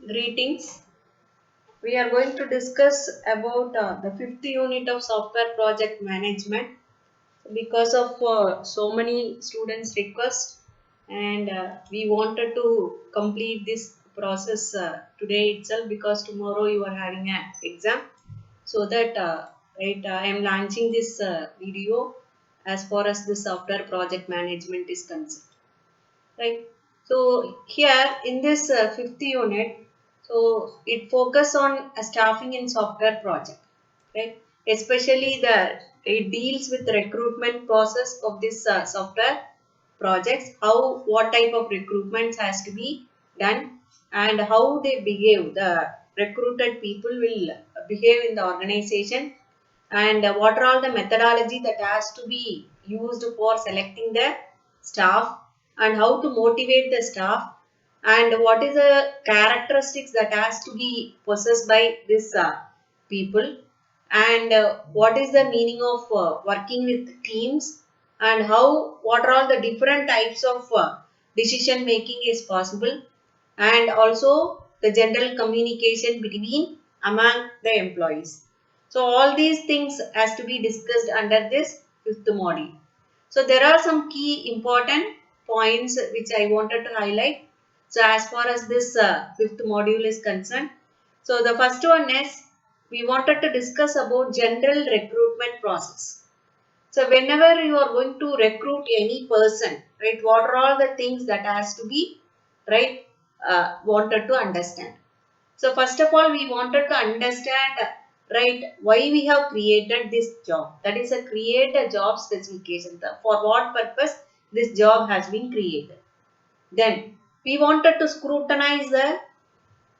Greetings. We are going to discuss about the fifth unit of software project management. Because of so many students' request, and we wanted to complete this process today itself because tomorrow you are having an exam. So that I am launching this video as far as the software project management is concerned. Right. So here in this fifth unit, so it focus on staffing in software project, right? Especially it deals with the recruitment process of this software projects, how what type of recruitments has to be done and how they behave. The recruited people will behave in the organization, and what are all the methodology that has to be used for selecting the staff, and how to motivate the staff, and what is the characteristics that has to be possessed by this people, and what is the meaning of working with teams, and how what are all the different types of decision making is possible, and also the general communication between among the employees. So all these things has to be discussed under this fifth module. So there are some key important points which I wanted to highlight. So as far as this fifth module is concerned, so the first one is we wanted to discuss about general recruitment process. So whenever you are going to recruit any person, right, what are all the things that has to be, right, wanted to understand. So first of all, we wanted to understand, right, why we have created this job. That is a create a job specification. For what purpose this job has been created. Then we wanted to scrutinize the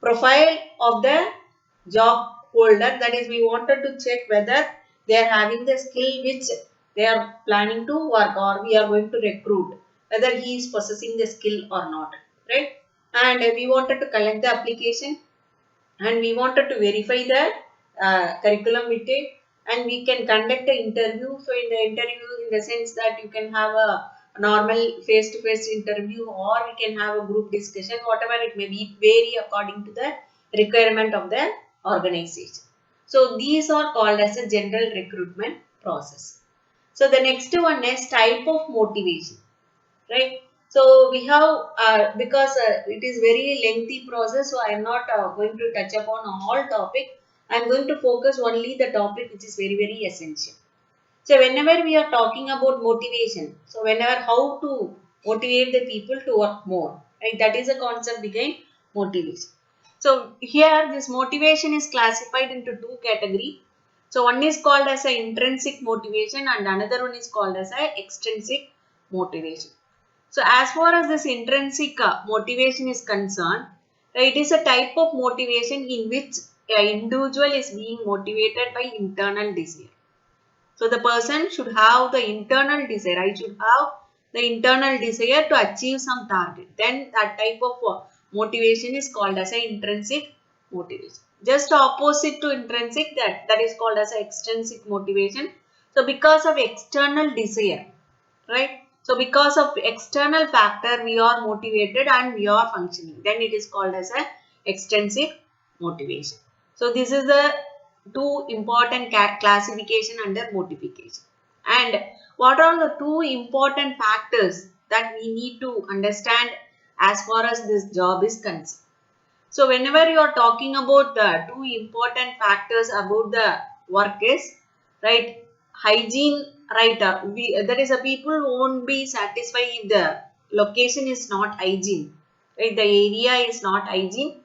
profile of the job holder. That is, we wanted to check whether they are having the skill which they are planning to work, or we are going to recruit, whether he is possessing the skill or not, right? And we wanted to collect the application, and we wanted to verify the curriculum vitae, and we can conduct an interview. So in the interview, in the sense that you can have a normal face-to-face interview, or we can have a group discussion, whatever it may be, vary according to the requirement of the organization. So these are called as a general recruitment process. So the next one is type of motivation, right? So we have, because it is very lengthy process, so I am not going to touch upon all topic. I am going to focus only the topic which is very essential. So whenever we are talking about motivation, so whenever how to motivate the people to work more, right? That is a concept behind motivation. So here this motivation is classified into two categories. So one is called as a intrinsic motivation, and another one is called as a extrinsic motivation. So as far as this intrinsic motivation is concerned, it is a type of motivation in which an individual is being motivated by internal desire. So the person should have the internal desire. I should have the internal desire to achieve some target. Then that type of motivation is called as an intrinsic motivation. Just opposite to intrinsic, that is called as an extrinsic motivation. So because of external desire, right? So because of external factor, we are motivated and we are functioning. Then it is called as a extrinsic motivation. So this is the two important classification under motivation. And what are the two important factors that we need to understand as far as this job is concerned? So whenever you are talking about the two important factors about the work is, right, hygiene, right, that is a people won't be satisfied if the location is not hygiene, right, the area is not hygiene,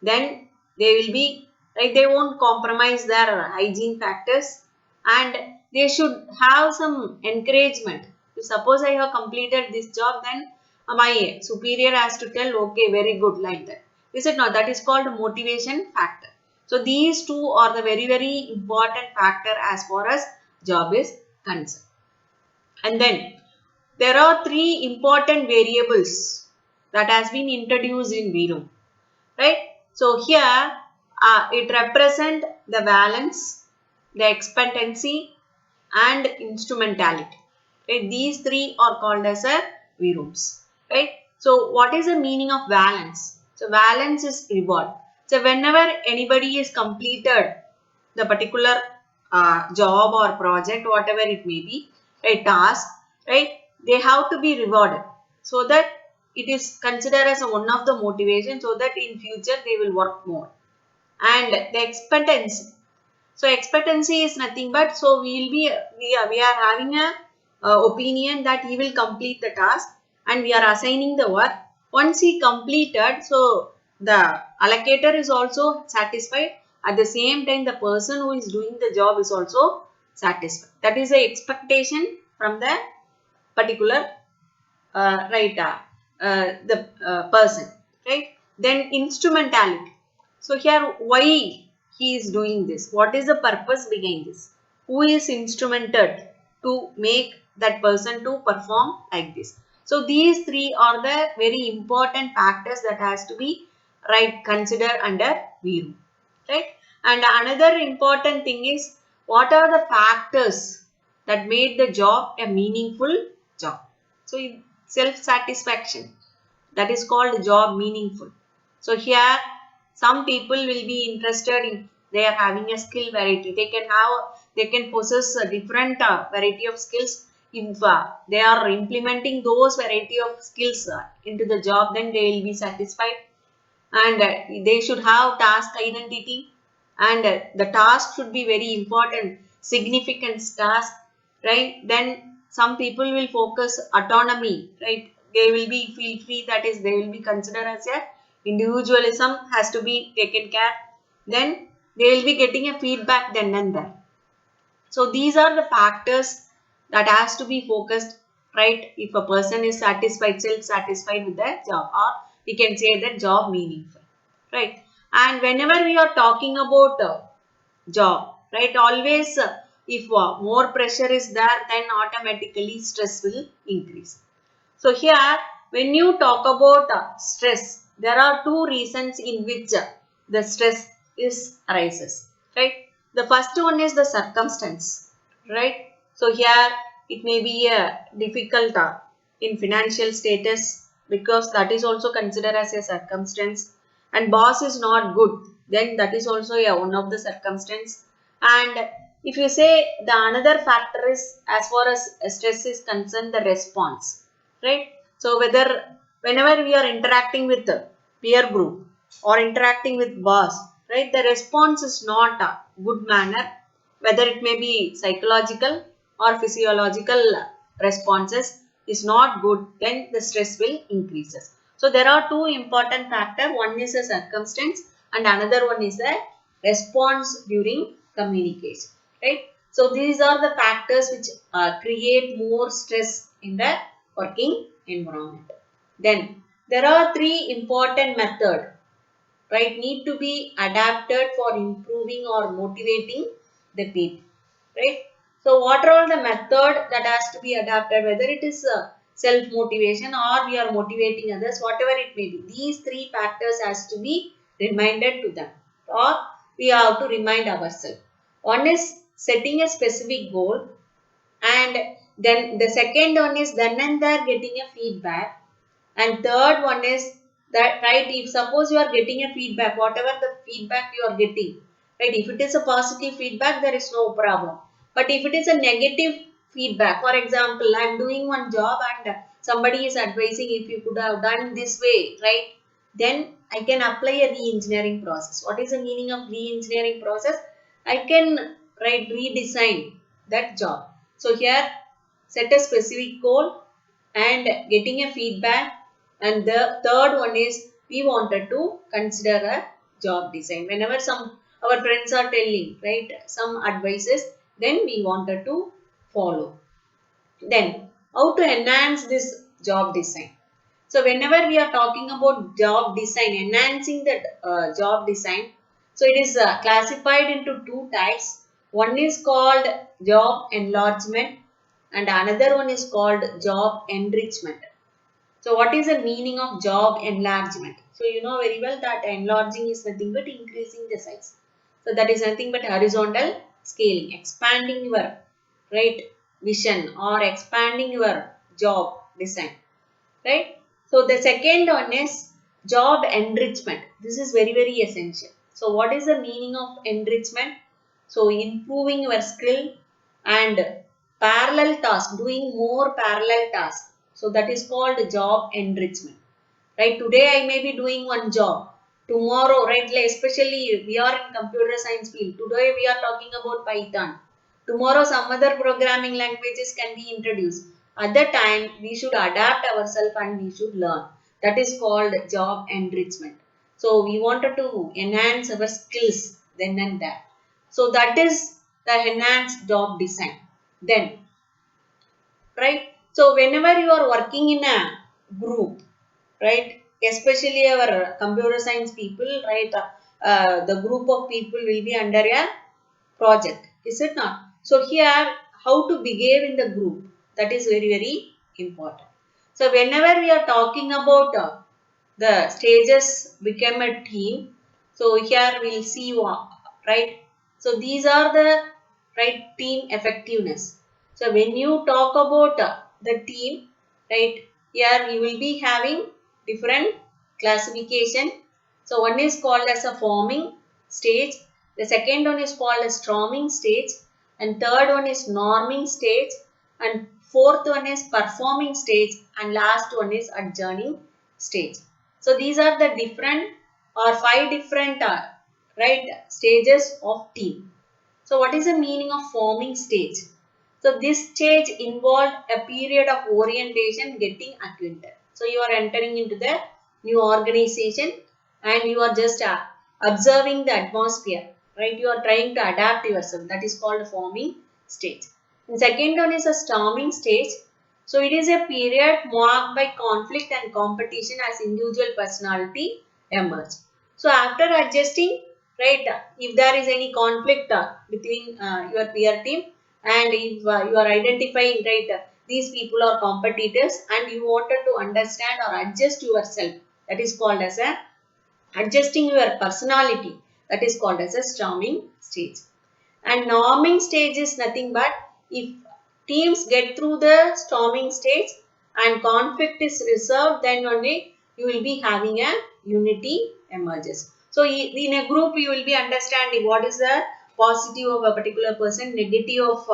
then they will be, right, they won't compromise their hygiene factors, and they should have some encouragement. If suppose I have completed this job, then my superior has to tell, okay, very good, like that. Is it not? That is called motivation factor. So these two are the very important factor as far as job is concerned. And then there are three important variables that has been introduced in VLOOM, right? So here it represent the valence, the expectancy, and instrumentality. Right? These three are called as a VLOOMs, right? So what is the meaning of valence? So valence is reward. So whenever anybody is completed the particular job or project, whatever it may be, right, task, right, they have to be rewarded, so that it is considered as one of the motivation, so that in future they will work more. And the expectancy. So expectancy is nothing but, so we are having a opinion that he will complete the task, and we are assigning the work. Once he completed, so the allocator is also satisfied. At the same time, the person who is doing the job is also satisfied. That is the expectation from the particular right the person, right. Then instrumentality. So here, why he is doing this, what is the purpose behind this, who is instrumented to make that person to perform like this. So these three are the very important factors that has to be right considered under view, right. And another important thing is, what are the factors that made the job a meaningful job. So self-satisfaction, that is called job meaningful. So here some people will be interested in, they are having a skill variety. They can possess a different variety of skills. If they are implementing those variety of skills into the job, then they will be satisfied. And they should have task identity, and the task should be very important, significant task, right. Then some people will focus autonomy, right. They will be feel free, that is they will be considered as a individualism has to be taken care. Then they will be getting a feedback then and there. So these are the factors that has to be focused, right, if a person is satisfied, self-satisfied with their job, or we can say that job meaningful, right. And whenever we are talking about job, right, always if more pressure is there, then automatically stress will increase. So here, when you talk about stress, there are two reasons in which the stress is arises, right. The first one is the circumstance, right. So here it may be a difficult in financial status, because that is also considered as a circumstance, and boss is not good, then that is also one of the circumstance. And if you say the another factor is, as far as stress is concerned, the response, right. So whenever we are interacting with the peer group or interacting with boss, right, the response is not a good manner, whether it may be psychological or physiological responses is not good, then the stress will increases. So there are two important factors, one is a circumstance and another one is the response during communication, right. So these are the factors which create more stress in the working environment. Then there are three important methods, right, need to be adapted for improving or motivating the people, right. So what are all the method that has to be adapted, whether it is self motivation or we are motivating others, whatever it may be, these three factors has to be reminded to them, or we have to remind ourselves. One is setting a specific goal, and then the second one is then and there getting a feedback, and third one is that, right, if suppose you are getting a feedback, whatever the feedback you are getting, right, if it is a positive feedback, there is no problem. But if it is a negative feedback, for example, I am doing one job and somebody is advising, if you could have done this way, right, then I can apply a re-engineering process. What is the meaning of re-engineering process? I can, right, redesign that job. So here, set a specific goal and getting a feedback, and the third one is we wanted to consider a job design. Whenever some our friends are telling, right, some advices, then we wanted to follow. Then how to enhance this job design. So whenever we are talking about job design, enhancing the job design, so it is classified into two types. One is called job enlargement and another one is called job enrichment. So what is the meaning of job enlargement? So you know very well that enlarging is nothing but increasing the size. So that is nothing but horizontal scaling, expanding your, right, vision or expanding your job design, right. So the second one is Job enrichment. This is very, very essential. So what is the meaning of enrichment? So improving your skill and parallel task, doing more parallel tasks. So that is called job enrichment. Right, today I may be doing one job. Tomorrow, right, like especially we are in computer science field. Today we are talking about Python. Tomorrow some other programming languages can be introduced. At that time, we should adapt ourselves and we should learn. That is called job enrichment. So we wanted to enhance our skills then and there. So that is the enhanced job design. Then, right? So whenever you are working in a group, right? Especially our computer science people, right? The group of people will be under a project, is it not? So here, how to behave in the group, that is very, very important. So whenever we are talking about the stages become a team, so here we will see what, right? So these are the right team effectiveness. So when you talk about the team, right, here you will be having different classification. So one is called as a forming stage, the second one is called as strumming stage, and third one is norming stage, and fourth one is performing stage, and last one is adjourning stage. So these are the different or five different right stages of team. So what is the meaning of forming stage? So this stage involved a period of orientation, getting acquainted. So you are entering into the new organization and you are just observing the atmosphere, right? You are trying to adapt yourself. That is called forming stage. And second one is a storming stage. So it is a period marked by conflict and competition as individual personality emerge. So after adjusting, right, if there is any conflict between your peer team and if you are identifying, right, these people are competitors and you wanted to understand or adjust yourself, that is called as a adjusting your personality, that is called as a storming stage. And norming stage is nothing but if teams get through the storming stage and conflict is resolved, then only you will be having a unity emerges. So in a group you will be understanding what is the positive of a particular person, negative of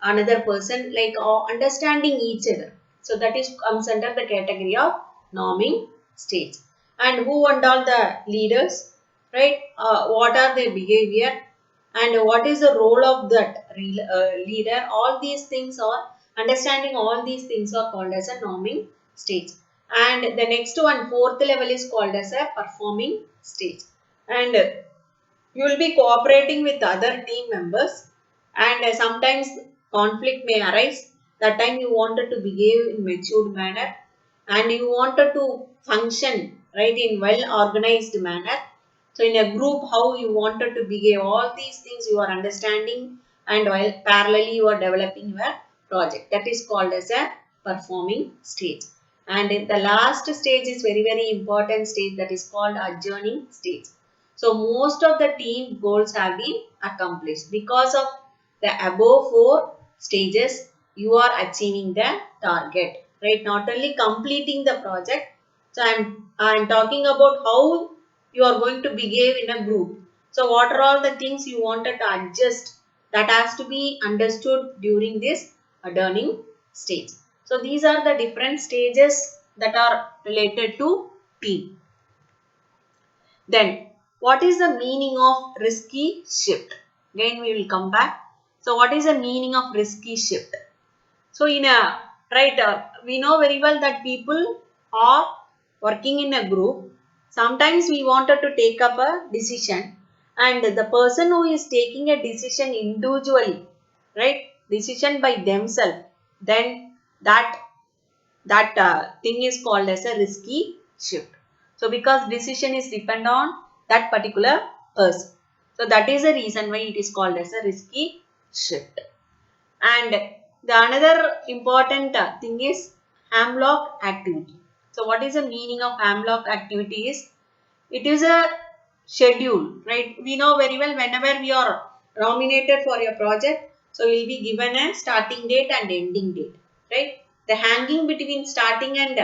another person, like understanding each other. So that is comes under the category of norming stage. And who and all the leaders, right? What are their behavior and what is the role of that leader? All these things are understanding. All these things are called as a norming stage. And the next one, fourth level, is called as a performing stage. And you will be cooperating with other team members, and sometimes conflict may arise. That time you wanted to behave in matured manner and you wanted to function right in well organized manner. So in a group, how you wanted to behave, all these things you are understanding, and while parallelly you are developing your project. That is called as a performing stage. And in the last stage is very, very important stage, that is called adjourning stage. So most of the team goals have been accomplished because of the above four stages. You are achieving the target, right? Not only completing the project. So I'm talking about how you are going to behave in a group. So what are all the things you wanted to adjust that has to be understood during this learning stage. So these are the different stages that are related to team. Then, what is the meaning of risky shift? Again, we will come back. So, what is the meaning of risky shift? So, in a right, we know very well that people are working in a group. Sometimes we wanted to take up a decision, and the person who is taking a decision individually, right, decision by themselves, then that thing is called as a risky shift. So because decision is depend on that particular person. So that is the reason why it is called as a risky shift. And the another important thing is Hamlock Activity. So what is the meaning of Hamlock Activity is, it is a schedule, right? We know very well whenever we are nominated for a project, so we will be given a starting date and ending date, right? The hanging between starting and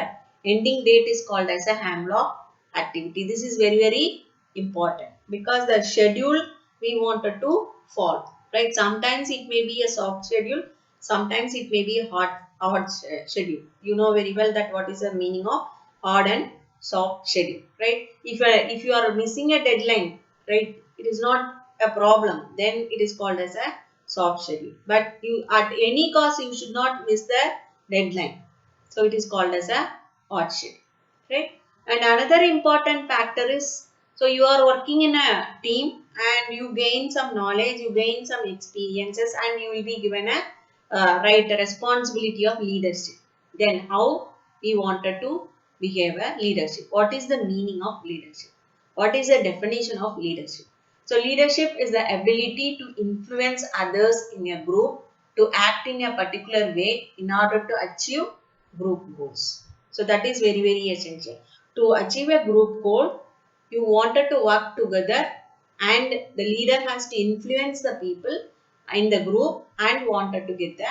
ending date is called as a Hamlock activity. This is very, very important because the schedule we wanted to follow, right? Sometimes it may be a soft schedule, sometimes it may be a hard schedule. You know very well that what is the meaning of hard and soft schedule, right? If you are missing a deadline, right, it is not a problem, then it is called as a soft schedule. But you at any cost you should not miss the deadline, so it is called as a hard schedule, right? And another important factor is, so you are working in a team and you gain some knowledge, you gain some experiences, and you will be given a right responsibility of leadership. Then how we wanted to behave a leadership? What is the meaning of leadership? What is the definition of leadership? So leadership is the ability to influence others in a group to act in a particular way in order to achieve group goals. So that is very, very essential. To achieve a group goal, you wanted to work together and the leader has to influence the people in the group and wanted to get the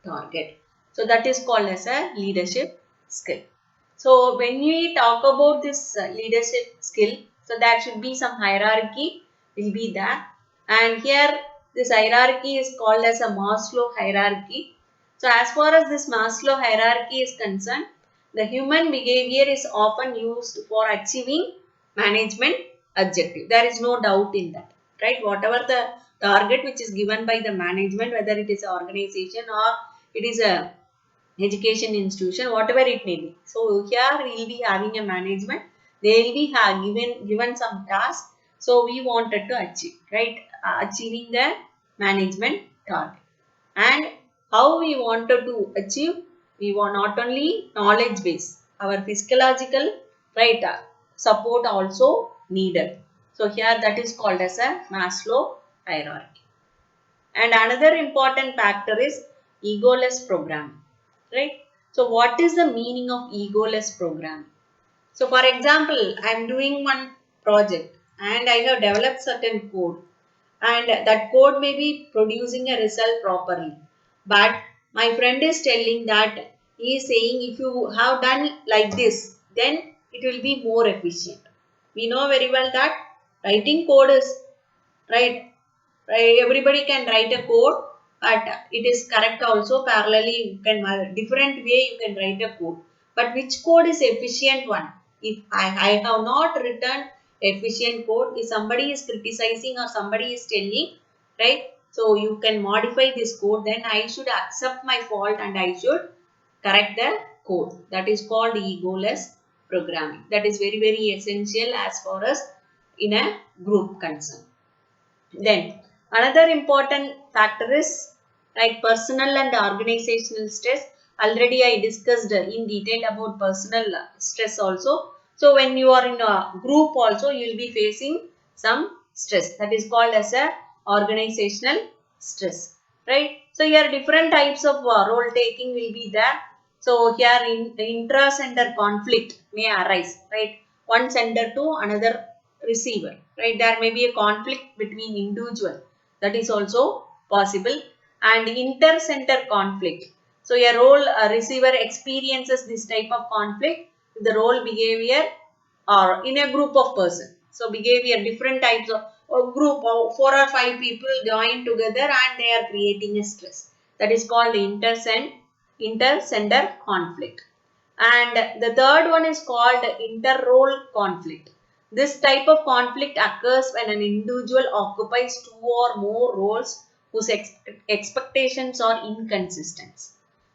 target. So that is called as a leadership skill. So when we talk about this leadership skill, so there should be some hierarchy will be there, and here this hierarchy is called as a Maslow hierarchy. So as far as this Maslow hierarchy is concerned, the human behavior is often used for achieving management objective. There is no doubt in that, right? Whatever the target which is given by the management, whether it is an organization or it is a education institution, whatever it may be. So here we will be having a management. They will be given some task. So we wanted to achieve, right? Achieving the management target. And how we wanted to achieve? We want not only knowledge base, our physiological, right, support also needed. So here that is called as a Maslow hierarchy. And another important factor is egoless program, right? So what is the meaning of egoless program? So for example, I am doing one project and I have developed certain code, and that code may be producing a result properly. But my friend is telling that he is saying if you have done like this, then it will be more efficient. We know very well that writing code is right. Right, everybody can write a code, but it is correct also. Parallelly, you can different way you can write a code. But which code is efficient one? If I have not written efficient code, if somebody is criticizing or somebody is telling, right? So you can modify this code, then I should accept my fault and I should correct the code. That is called egoless programming. That is very, very essential as far as in a group concern. Then another important factor is like personal and organizational stress. Already I discussed in detail about personal stress also. So when you are in a group also, you will be facing some stress. That is called as a organizational stress, right? So here different types of role taking will be there. So here intra-sender conflict may arise, right? One sender to another receiver, right? There may be a conflict between individual, that is also possible, and inter-center conflict. So a role receiver experiences this type of conflict, the role behavior or in a group of person. So behavior, different types of a group of 4 or 5 people join together and they are creating a stress. That is called inter-sender conflict. And the third one is called inter-role conflict. This type of conflict occurs when an individual occupies 2 or more roles whose expectations are inconsistent.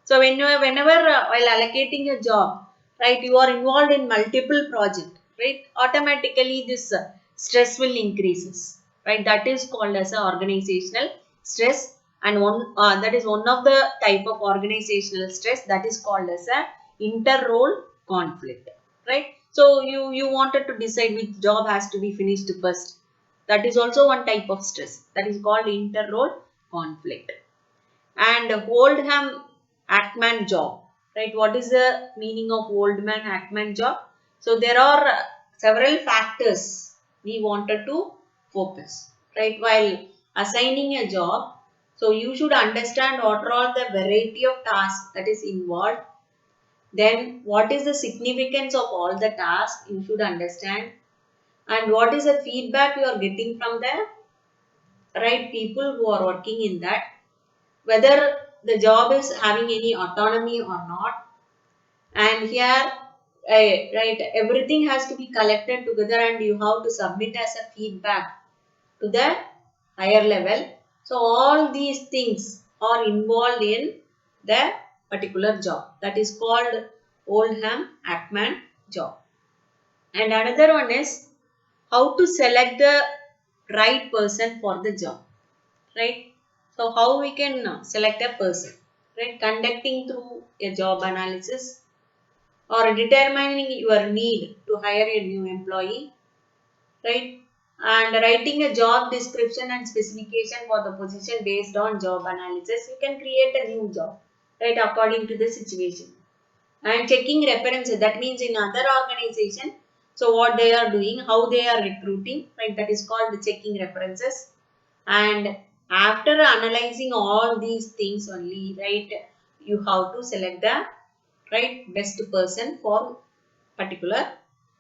So whenever while allocating a job, right, you are involved in multiple projects, right, automatically this stress will increases, right? That is called as a organizational stress, and that is one of the type of organizational stress that is called as a inter-role conflict, right? So you wanted to decide which job has to be finished first. That is also one type of stress. That is called inter-role conflict. And Oldham-Hackman job, right? What is the meaning of Oldham-Hackman job? So there are several factors we wanted to focus, right? While assigning a job, so you should understand what are all the variety of tasks that is involved. Then what is the significance of all the tasks you should understand, and what is the feedback you are getting from the right people who are working in that, whether the job is having any autonomy or not. And here right, everything has to be collected together and you have to submit as a feedback to the higher level. So all these things are involved in the particular job, that is called Oldham-Hackman job. And another one is how to select the right person for the job, right? So how we can select a person, right? Conducting through a job analysis, or determining your need to hire a new employee, right? And writing a job description and specification for the position based on job analysis. You can create a new job, right, according to the situation. And checking references, that means in other organization, so what they are doing, how they are recruiting, right, that is called checking references. And after analyzing all these things only, right, you have to select the right best person for particular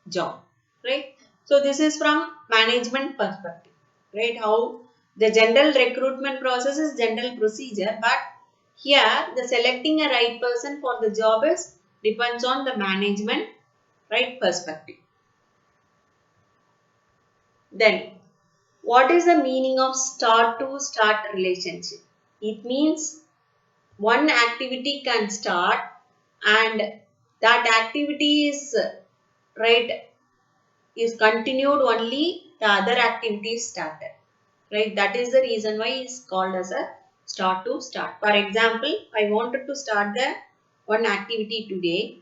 job, right? So this is from management perspective, right? How the general recruitment process is general procedure, but here the selecting a right person for the job is depends on the management right perspective. Then what is the meaning of start to start relationship? It means one activity can start and that activity is right is continued only the other activity is started, right? That is the reason why it's called as a start to start. For example, I wanted to start the one activity today,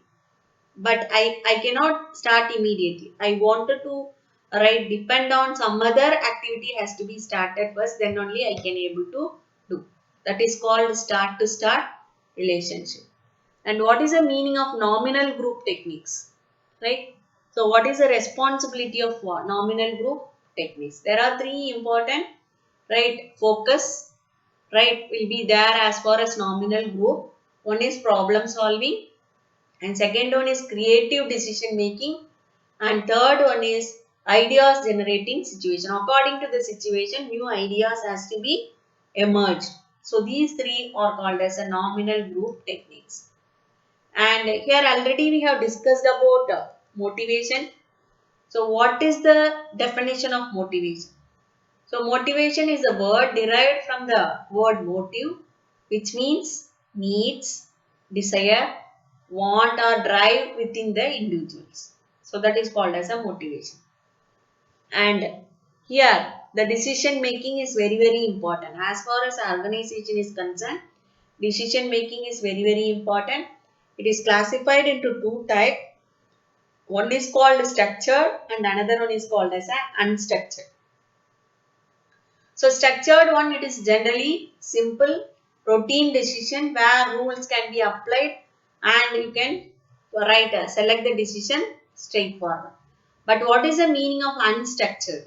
but I cannot start immediately. I wanted to right depend on some other activity has to be started first, then only I can able to do. That is called start to start relationship. And what is the meaning of nominal group techniques, right? So what is the responsibility of nominal group techniques? There are three important, right? Focus, right, will be there as far as nominal group. One is problem solving, and second one is creative decision making, and third one is ideas generating situation. According to the situation, new ideas has to be emerged. So these three are called as a nominal group techniques. And here already we have discussed about motivation. So what is the definition of motivation? So motivation is a word derived from the word motive, which means needs, desire, want or drive within the individuals. So that is called as a motivation. And here the decision making is very important. As far as organization is concerned, decision making is very important. It is classified into two types. One is called structured and another one is called as unstructured. So structured one, it is generally simple routine decision where rules can be applied and you can select the decision straightforward. But what is the meaning of unstructured?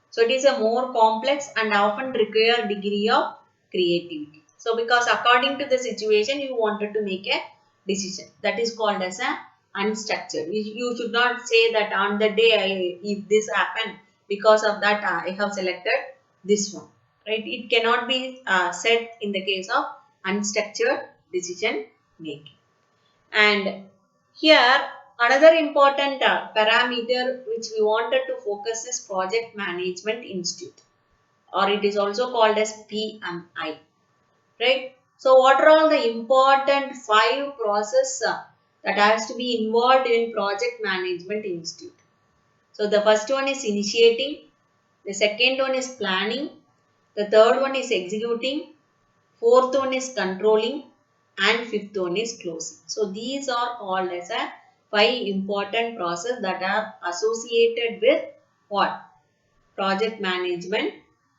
So it is a more complex and often require degree of creativity. So because according to the situation you wanted to make a decision, that is called as a unstructured. You should not say that on the day if this happened, because of that I have selected this one, right? It cannot be said in the case of unstructured decision making. And here another important parameter which we wanted to focus is Project Management Institute, or it is also called as PMI, right? So what are all the important 5 processes that has to be involved in Project Management Institute? So the first one is initiating, the second one is planning, the third one is executing, fourth one is controlling, and fifth one is closing. So these are called as a 5 important processes that are associated with what? Project Management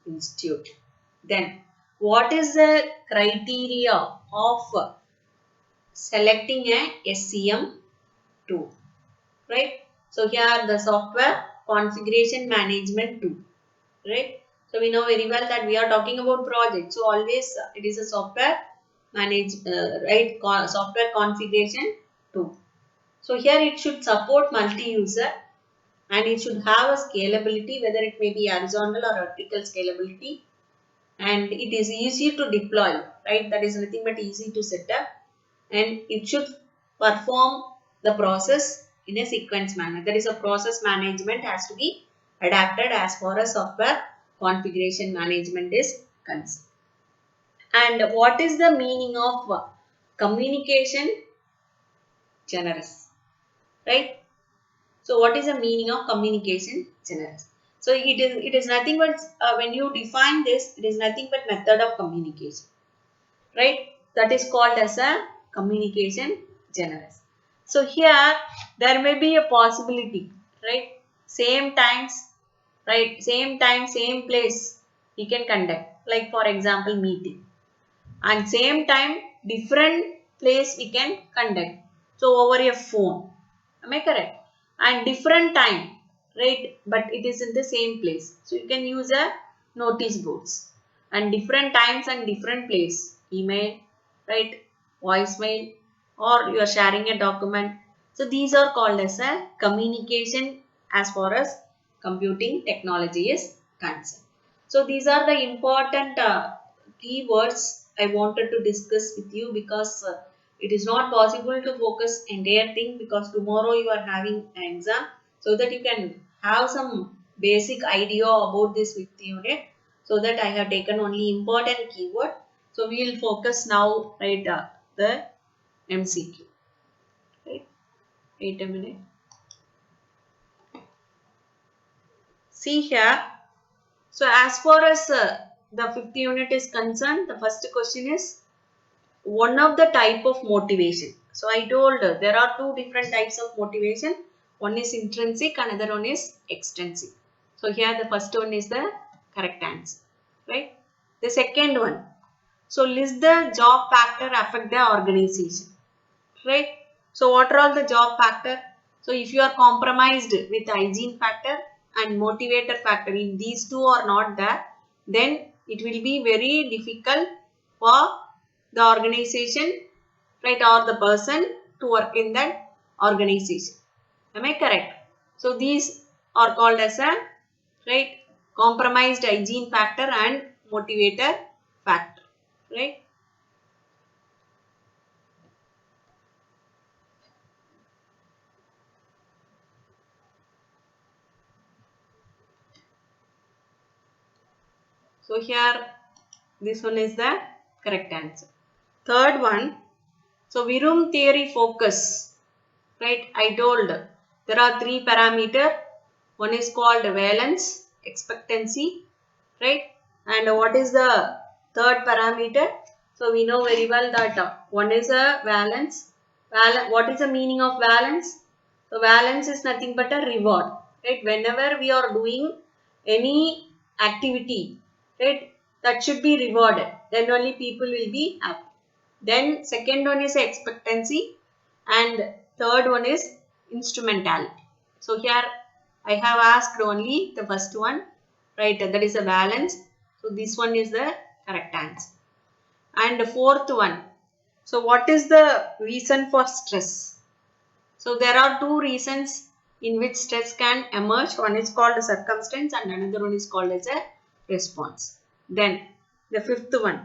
Institute. Then what is the criteria of selecting a SCM tool, right? So here the software configuration management tool, right? So we know very well that we are talking about project. So always it is a software software configuration tool. So here it should support multi-user and it should have a scalability, whether it may be horizontal or vertical scalability, and it is easy to deploy, right? That is nothing but easy to set up, and it should perform the process in a sequence manner. That is, a process management has to be adapted as far as software configuration management is concerned. And what is the meaning of communication generous, right? So what is the meaning of communication generous? So it is nothing but when you define this, it is nothing but method of communication, right? That is called as a communication generous. So here there may be a possibility, right? Same times, right? Same time, same place we can conduct. Like for example, meeting. And same time, different place we can conduct. So over a phone. Am I correct? And different time, right? But it is in the same place. So you can use a notice boards. And different times and different place. Email, right? Voicemail, or you are sharing a document. So these are called as a communication as far as computing technology is concerned. So these are the important keywords I wanted to discuss with you, because it is not possible to focus entire thing, because tomorrow you are having an exam, so that you can have some basic idea about this with unit. So that I have taken only important keyword. So we will focus now, right, the MCQ. Right? Wait a minute. See here. So as far as the fifth unit is concerned, the first question is one of the type of motivation. So I told there are two different types of motivation. One is intrinsic, another one is extrinsic. So here the first one is the correct answer, right? The second one. So list the job factor affect the organization, right? So what are all the job factor? So if you are compromised with hygiene factor and motivator factor, if these two are not there, then it will be very difficult for the organization, right, or the person to work in that organization. Am I correct? So these are called as a, right, compromised hygiene factor and motivator factor, right? So here this one is the correct answer. Third one, so Virum theory focus, right? I told there are three parameters. One is called valence, expectancy, right? And what is the third parameter? So we know very well that one is a valence. What is the meaning of valence? So valence is nothing but a reward, right? Whenever we are doing any activity, right, that should be rewarded. Then only people will be happy. Then second one is expectancy, and third one is instrumentality. So here I have asked only the first one, right? That is a valence. So this one is the correct answer. And the fourth one. So what is the reason for stress? So there are two reasons in which stress can emerge. One is called a circumstance and another one is called as a response. Then the fifth one.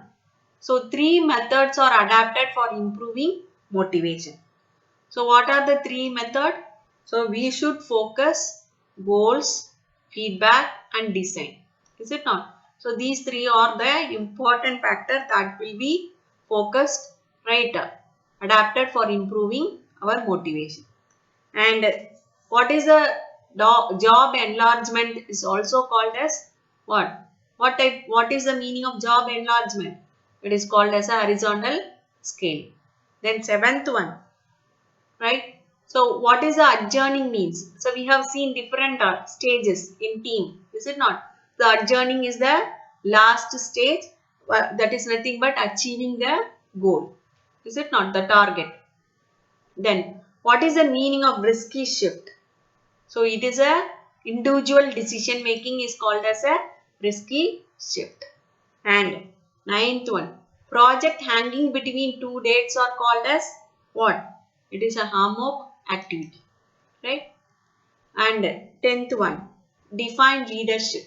So three methods are adapted for improving motivation. So what are the three methods? So we should focus, goals, feedback and design. Is it not? So these three are the important factors that will be focused, right, adapted for improving our motivation. And what is the job enlargement is also called as what? What is the meaning of job enlargement? It is called as a horizontal scale. Then seventh one, right? So what is the adjourning means? So we have seen different stages in team, is it not? The adjourning is the last stage, that is nothing but achieving the goal, is it not, the target? Then what is the meaning of risky shift? So it is a individual decision making is called as a risky shift. And ninth one, project hanging between two dates are called as what? It is a Hamlock activity, right? And 10th one, define leadership.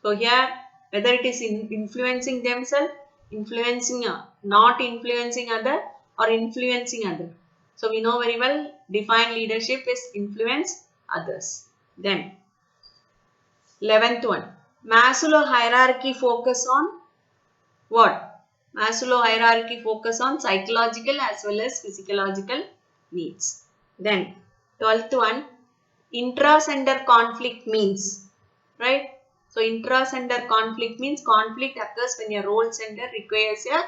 So here, whether it is influencing themselves, influencing, not influencing other, or influencing other. So we know very well, define leadership is influence others. Then 11th one, Maslow hierarchy focus on what? Maslow hierarchy focus on psychological as well as physiological needs. Then 12th one, intrasender conflict means, right? So intrasender conflict means conflict occurs when a role sender requires a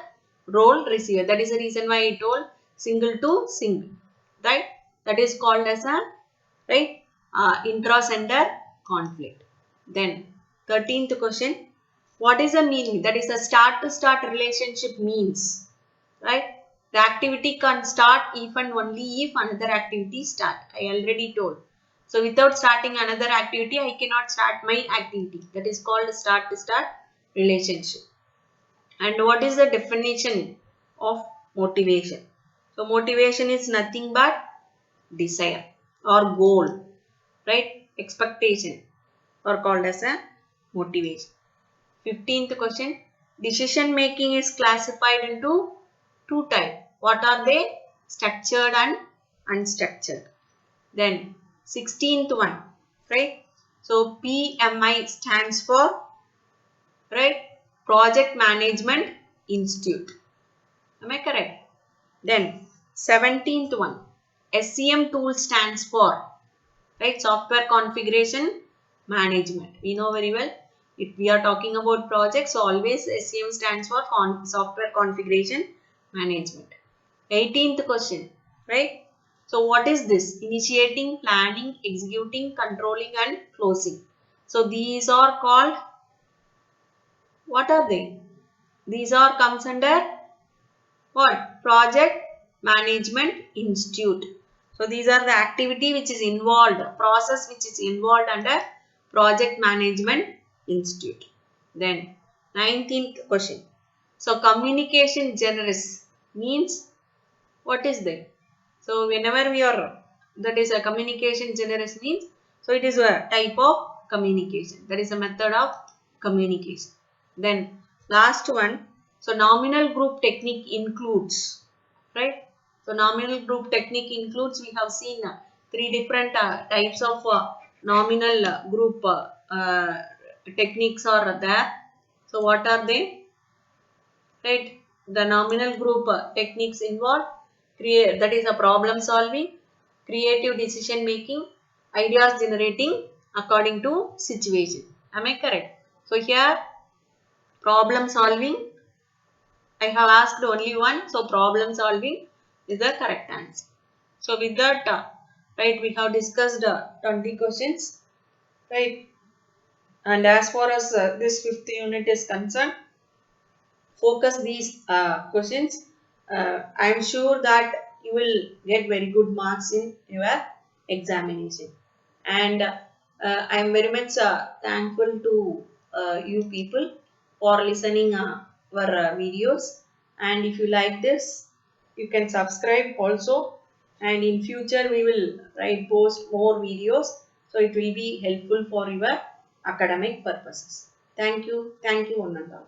role receiver. That is the reason why I told single to single, right? That is called as a, right, intrasender conflict. Then 13th question, what is the meaning? That is the start to start relationship means, right? The activity can start if and only if another activity start. I already told. So without starting another activity, I cannot start my activity. That is called start to start relationship. And what is the definition of motivation? So motivation is nothing but desire or goal, right? Expectation are called as a motivation. 15th question, decision making is classified into two types. What are they? Structured and unstructured. Then 16th one, right? So PMI stands for, right, Project Management Institute. Am I correct? Then 17th one, SCM tool stands for, right, Software Configuration Management. We know very well, if we are talking about projects, so always SCM stands for Software Configuration Management. 18th question, right? So what is this? Initiating, planning, executing, controlling and closing. So these are called, what are they? These are comes under what? Project Management Institute. So these are the activity which is involved, process which is involved under Project Management Institute. Then 19th question. So communication generous means what is that? So whenever we are, that is a communication generous means, so it is a type of communication. That is a method of communication. Then last one, so nominal group technique includes, right? So nominal group technique includes, we have seen three different types of nominal group techniques are there. So what are they? Right? The nominal group techniques involve that is a problem solving, creative decision making, ideas generating according to situation. Am I correct? So here problem solving, I have asked only one. So problem solving is the correct answer. So with that, right, we have discussed 20 questions, right? And as far as this fifth unit is concerned, focus these questions. I am sure that you will get very good marks in your examination. And I am very much thankful to you people for listening our videos. And if you like this, you can subscribe also. And in future, we will post more videos. So it will be helpful for your academic purposes. Thank you. Thank you, one and all.